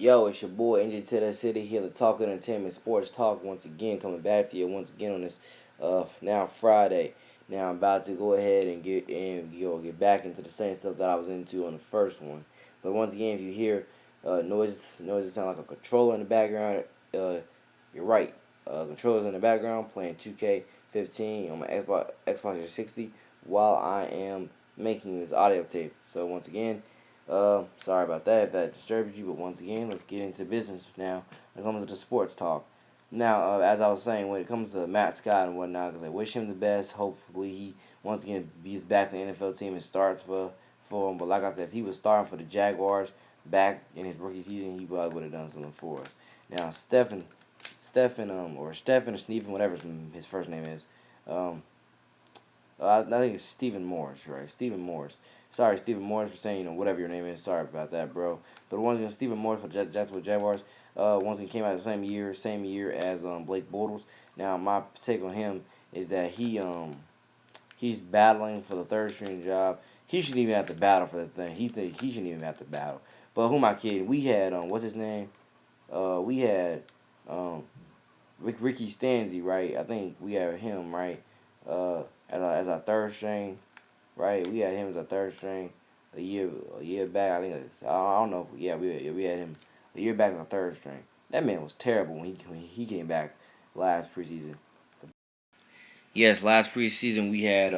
Yo, it's your boy NJ2TheCity here to talk entertainment, sports talk once again, coming back to you once again on this now Friday. Now I'm about to go ahead and get back into the same stuff that I was into on the first one. But once again, if you hear noises sound like a controller in the background, you're right. Controllers in the background playing 2K15 on my Xbox 360 while I am making this audio tape. So once again, sorry about that if that disturbed you, but once again, let's get into business now when it comes to the sports talk. Now, as I was saying, when it comes to Matt Scott and whatnot, because I wish him the best. Hopefully, he once again gets back to the NFL team and starts for him. But like I said, if he was starting for the Jaguars back in his rookie season, he probably would have done something for us. Now, Stephen or Stephen, whatever his first name is, um, I think it's Stephen Morris, right? Stephen Morris. Sorry, Stephen Morris, for saying whatever your name is. Sorry about that, bro. But once again, Stephen Morris for Jacksonville Jaguars. Once again came out the same year as Blake Bortles. Now my take on him is that he's battling for the third string job. He shouldn't even have to battle for the thing. He shouldn't even have to battle. But who am I kidding? We had what's his name? We had um Ricky Stanzi, right? I think we had him, right? As our third string, right? We had him as a third string a year back. I think I don't know. Yeah, we had him a year back as a third string. That man was terrible when he came back last preseason. Yes, last preseason we had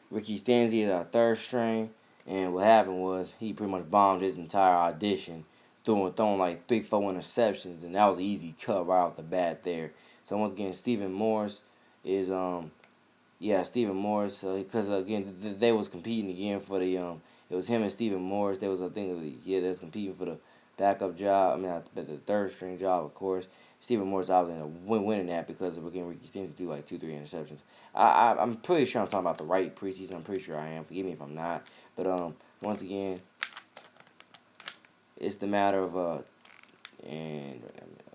Ricky Stanzi as our third string, and what happened was he pretty much bombed his entire audition, throwing like 3, 4 interceptions, and that was an easy cut right off the bat there. So once again, Stephen Morris is yeah, Stephen Morris, because again they was competing again for the it was him and Stephen Morris. They was they was competing for the backup job. I mean, the third string job, of course. Stephen Morris obviously winning that because again Ricky Stanzi do like 2, 3 interceptions. I'm pretty sure I'm talking about the right preseason. I'm pretty sure I am. Forgive me if I'm not. But once again, it's the matter of and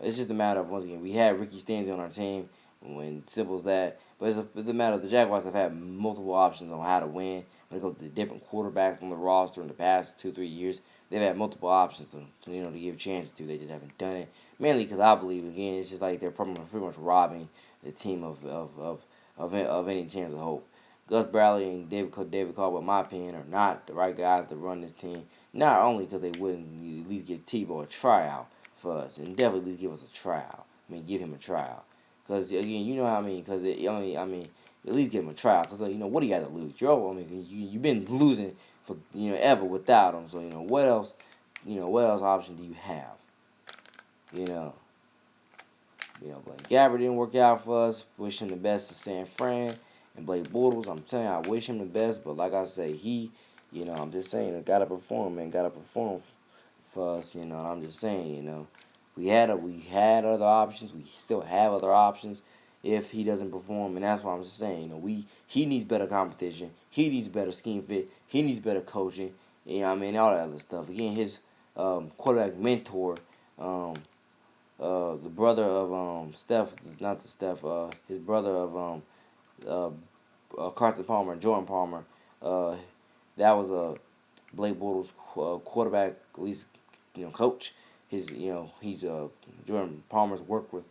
it's just a matter of once again we had Ricky Stanzi on our team when simple as that. But it's a matter of the Jaguars have had multiple options on how to win when it comes to the different quarterbacks on the roster in the past 2, 3 years. They've had multiple options to give chances to. They just haven't done it. Mainly because I believe again it's just like they're pretty much robbing the team of any chance of hope. Gus Bradley and David Caldwell, in my opinion, are not the right guys to run this team. Not only because they wouldn't at least give Tebow a tryout for us, and definitely at least give us a tryout. I mean, give him a tryout. Because again, you know what I mean. Because at least give him a tryout. Because what do you got to lose? You've been losing for ever without him. So what else? What else option do you have? You know. Blake Gabbert didn't work out for us. Wish him the best to San Fran. And Blake Bortles, I'm telling you, I wish him the best. But like I say, I'm just saying, gotta perform, man. Gotta perform for us, And I'm just saying, we had other options. We still have other options if he doesn't perform, and that's what I'm just saying. He needs better competition. He needs better scheme fit. He needs better coaching. All that other stuff. Again, his quarterback mentor. The brother of Steph, not the Steph, his brother of Carson Palmer and Jordan Palmer. That was a Blake Bortles quarterback, at least coach. He's Jordan Palmer's worked with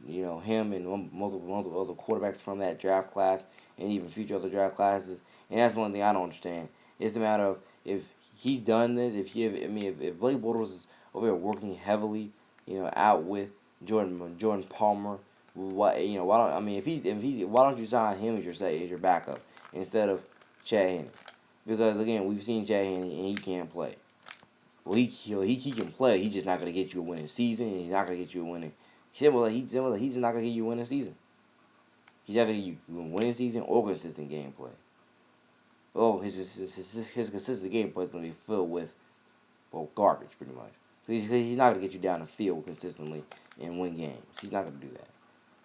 him and multiple other quarterbacks from that draft class and even future other draft classes. And that's one thing I don't understand. It's the matter of if he's done this. If Blake Bortles is over here working heavily out with Jordan Palmer. Why don't why don't you sign him as your backup instead of Chad Henne? Because again, we've seen Chad Henne and he can't play. Well, he can play. He's just not gonna get you a winning season. And he's not gonna get you a winning. He's just not gonna get you a winning season. He's not gonna get you a winning season or consistent gameplay. Oh, his consistent gameplay is gonna be filled with garbage, pretty much. He's not going to get you down the field consistently and win games. He's not going to do that.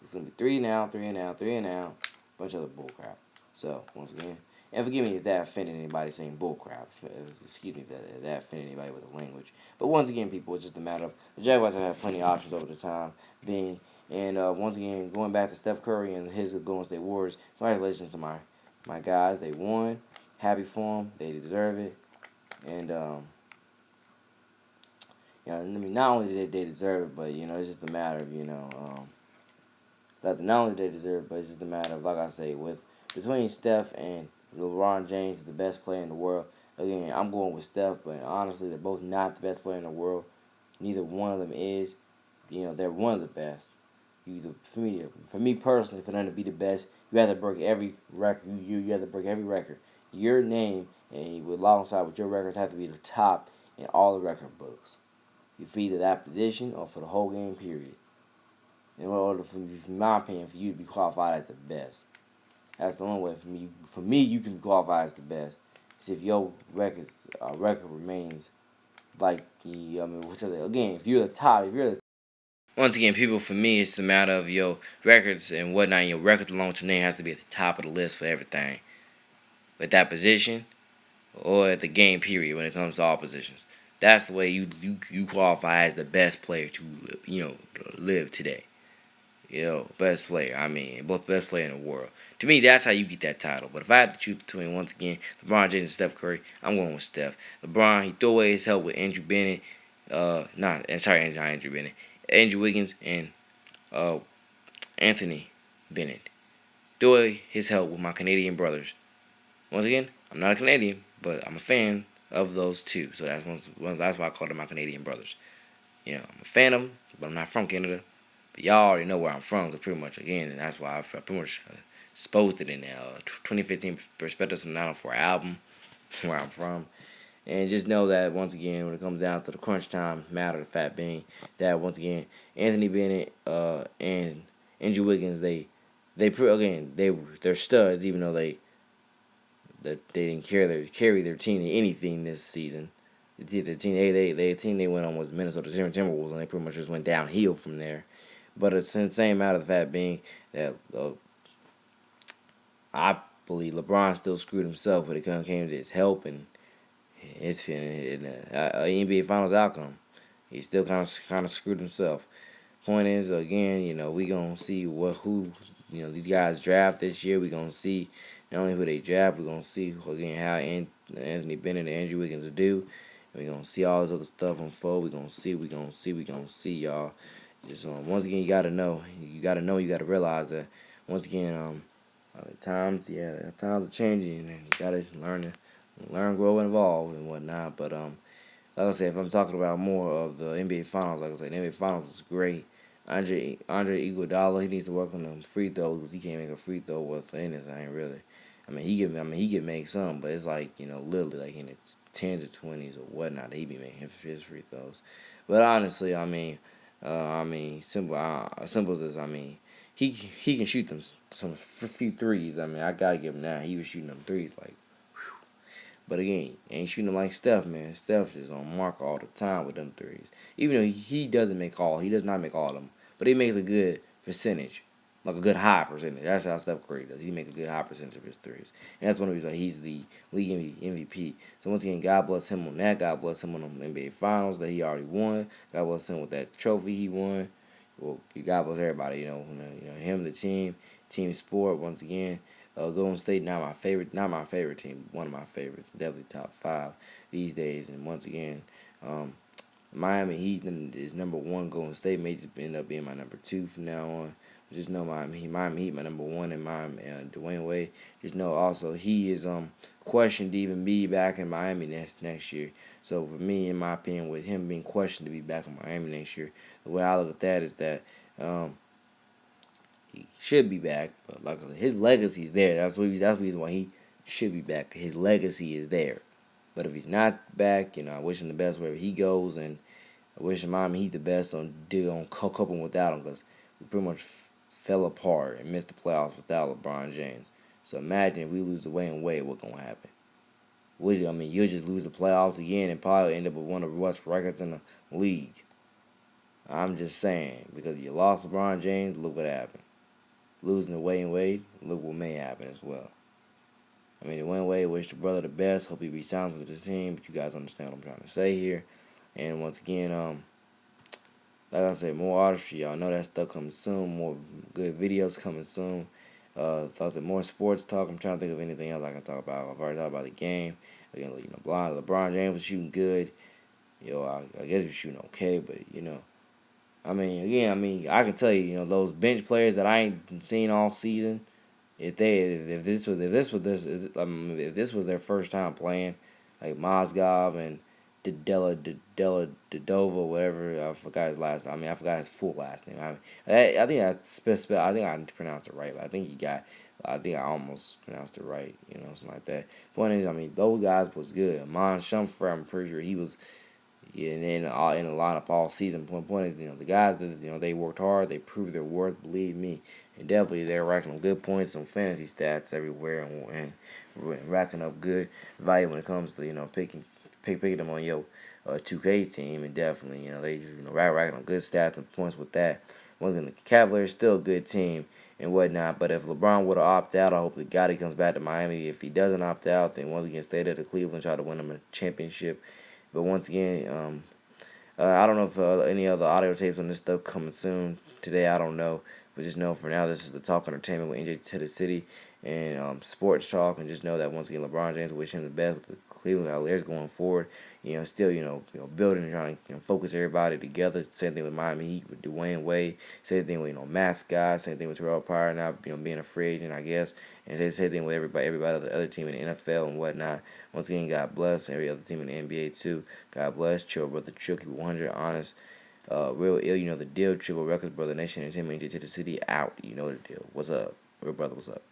It's going to be 3-and-out, 3-and-out, 3-and-out, bunch of other bullcrap. So, once again, and forgive me if that offended anybody saying bullcrap. Excuse me if that offended anybody with the language. But once again, people, it's just a matter of the Jaguars have had plenty of options over the time being. And once again, going back to Steph Curry and his Golden State Warriors, congratulations to my guys. They won. Happy for them. They deserve it. And, You know, I mean, not only did they deserve it, but it's just a matter of that not only they deserve it, but it's just a matter of, like I say, with between Steph and LeBron James, the best player in the world. Again, I'm going with Steph, but honestly, they're both not the best player in the world. Neither one of them is. They're one of the best. For me personally, for them to be the best, you have to break every record. You have to break every record. Your name and alongside with your records have to be the top in all the record books. You for either that position or for the whole game period. In order for my opinion, for you to be qualified as the best. That's the only way for me. For me, you can be qualified as the best. If your record remains like which is again, if you're the top, if you're the once again, people, for me, it's a matter of your records and whatnot. Your records along with your name has to be at the top of the list for everything. With that position or at the game period when it comes to all positions. That's the way you qualify as the best player to live today. Best player. I mean, both best player in the world. To me, that's how you get that title. But if I had to choose between, once again, LeBron James and Steph Curry, I'm going with Steph. LeBron, he threw away his help with Andrew Bennett. Not Andrew Bennett. Andrew Wiggins and Anthony Bennett. Threw away his help with my Canadian brothers. Once again, I'm not a Canadian, but I'm a fan of those two. So that's why I call them my Canadian brothers. I'm a fan of them, but I'm not from Canada. But y'all already know where I'm from, so pretty much, again, and that's why I pretty much exposed it in there. 2015 Perspectives from Now for album, where I'm from. And just know that, once again, when it comes down to the crunch time matter, the fact being that, once again, Anthony Bennett and Andrew Wiggins, they're studs, even though they didn't carry their team to anything this season. The team they went on was Minnesota Timberwolves, and they pretty much just went downhill from there. But it's the same matter of the fact being that I believe LeBron still screwed himself when it came to his help and his NBA Finals outcome. He still kind of screwed himself. Point is, again, we gonna see who these guys draft this year. We gonna see not only who they draft, we gonna see again how Anthony Bennett and Andrew Wiggins do. We gonna see all this other stuff unfold. We gonna see, y'all. Just once again, you gotta know, you gotta realize that once again, times are changing, and you gotta learn, grow, and evolve and whatnot. But like I said, if I'm talking about more of the NBA Finals, like I said, the NBA Finals is great. Andre Iguodala, he needs to work on them free throws because he can't make a free throw within this. I ain't really. He can make some, but it's like literally like in the 10s or 20s or whatnot. He be making his free throws. But honestly, simple as this. He can shoot them some few threes. I gotta give him that. He was shooting them threes like. But again, ain't shooting them like Steph, man. Steph is on mark all the time with them threes. Even though he does not make all of them, but he makes a good percentage, like a good high percentage. That's how Steph Curry does. He makes a good high percentage of his threes, and that's one of the reasons why he's the league MVP. So once again, God bless him on that. God bless him on the NBA Finals that he already won. God bless him with that trophy he won. Well, God bless everybody. Him, the team sport. Once again. Golden State, not my favorite team, one of my favorites, definitely top 5 these days. And once again, Miami Heat is number 1. Golden State may just end up being my number 2 from now on. Just know Miami Heat my number 1, and Dwayne Wade. Just know also he is questioned to even be back in Miami next year. So for me, in my opinion, with him being questioned to be back in Miami next year, the way I look at that is that. He should be back, but like I said, his legacy is there. That's the reason why he should be back. His legacy is there. But if he's not back, I wish him the best wherever he goes, and I wish Miami Heat the best on coping without him, because we pretty much fell apart and missed the playoffs without LeBron James. So imagine if we lose the Wade, what's gonna happen? You'll just lose the playoffs again and probably end up with one of the worst records in the league. I'm just saying, because you lost LeBron James, look what happened. Losing to Wade, look what may happen as well. Dwayne Wade wish the brother the best. Hope he resigns with the team, but you guys understand what I'm trying to say here. And once again, like I said, more artistry. Y'all know that stuff coming soon. More good videos coming soon. Like I said, more sports talk. I'm trying to think of anything else I can talk about. I've already talked about the game. Again, LeBron James was shooting good. I guess you're shooting okay, but I can tell you, those bench players that I ain't seen all season. If this was their first time playing, like Mozgov and Dodova, whatever, I forgot his last. I forgot his full last name. I think I think I pronounced it right, but I think you got. I think I almost pronounced it right, something like that. Point is, those guys was good. Amon Shumford, I'm pretty sure he was, yeah, and then in the lineup all season. Point is, the guys that they worked hard, they proved their worth. Believe me, and definitely they're racking up good points on fantasy stats everywhere, and racking up good value when it comes to picking them on your 2K team, and definitely they just racking up good stats and points with that. Once again, the Cavaliers still a good team and whatnot, but if LeBron would have opted out, I hope the God he comes back to Miami. If he doesn't opt out, then once again stay there to Cleveland, try to win them a championship. But once again, I don't know if any other audio tapes on this stuff coming soon today. I don't know, but just know for now this is the Talk Entertainment with NJ2TheCity and sports talk, and just know that once again LeBron James, wish him the best with the Cleveland Cavaliers going forward. Still building and trying to focus everybody together. Same thing with Miami Heat with Dwayne Wade. Same thing with Mascot. Same thing with Terrell Pryor now being a free agent, I guess. And same thing with everybody the other team in the NFL and whatnot. Once again, God bless every other team in the NBA too. God bless. Chill, brother. Chill. Keep 100 honest. Real ill. The deal. Triple Records, brother. Nation Entertainment. NJ2TheCity out. You know the deal. What's up, real brother? What's up?